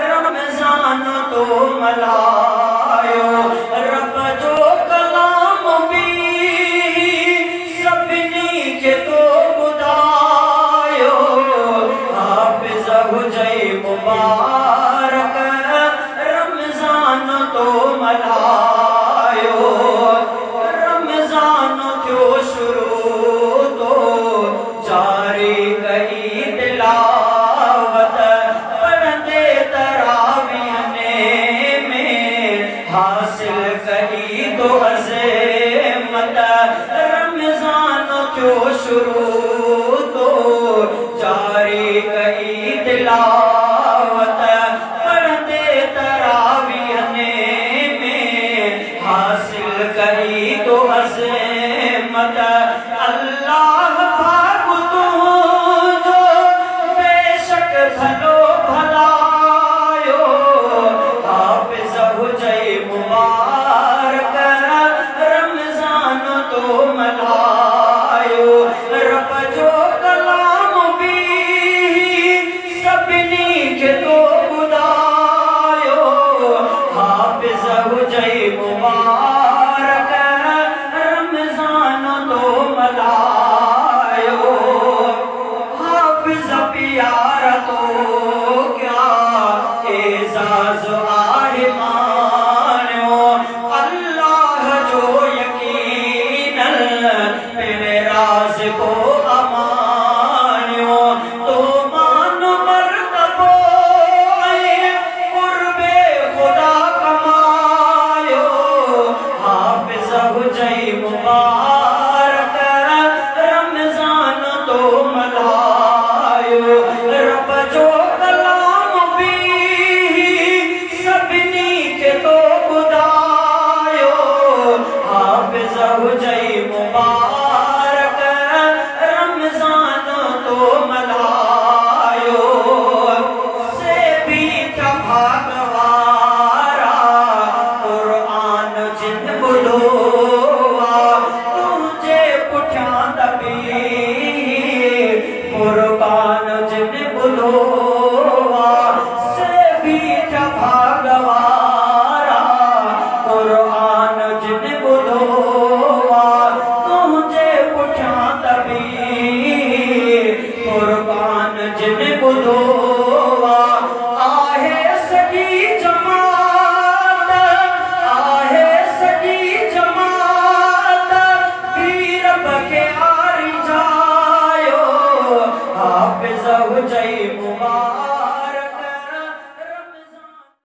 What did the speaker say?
रमजान तो मल्हायो रब जो कलाम भी सभिनी खे तो ॿुधायो हाफ़िज़ हुजई मुबारक रमजान तो मल्हायो रमजान थियो शुरू तो जारी कई तिलावत पढ़ंदे तरावीह में हासिल कई तो अज़ीमत रमजान थियो शुरू तो जारी कई तिलावत पढ़ंदे तरावीह में हासिल कई तो अज़ीमत अल्लाह भाग तुझो बेशक भलो भलायो हाफ़िज़ हुजई मुबारक रमजान तो मल्हायो रब जो कलाम भी सभिनी खे तो ॿुधायो हाफ़िज़ हुजई मुबारक रमजान तो मल्हायो हाफ़िज़ प्यारा तो क्या एज़ाज़ आहे मानियो अल्लाह जो यकीनन पिण राज़ को अमानियो तो मान मर्तबो ऐं क़ुर्बे ख़ुदा कमायो हाफ़िज़ हुजई मुबारक रमजान तो मल्हायो रब जो कलाम भी सभिनी खे तो ॿुधायो हाफ़िज़ हुजई मुबारक रमजान तो मल्हायो से भी था भागवारा क़ुरान जिन ॿुधो तुझे पुठियां दॿी क़ुरान जिन ॿुधो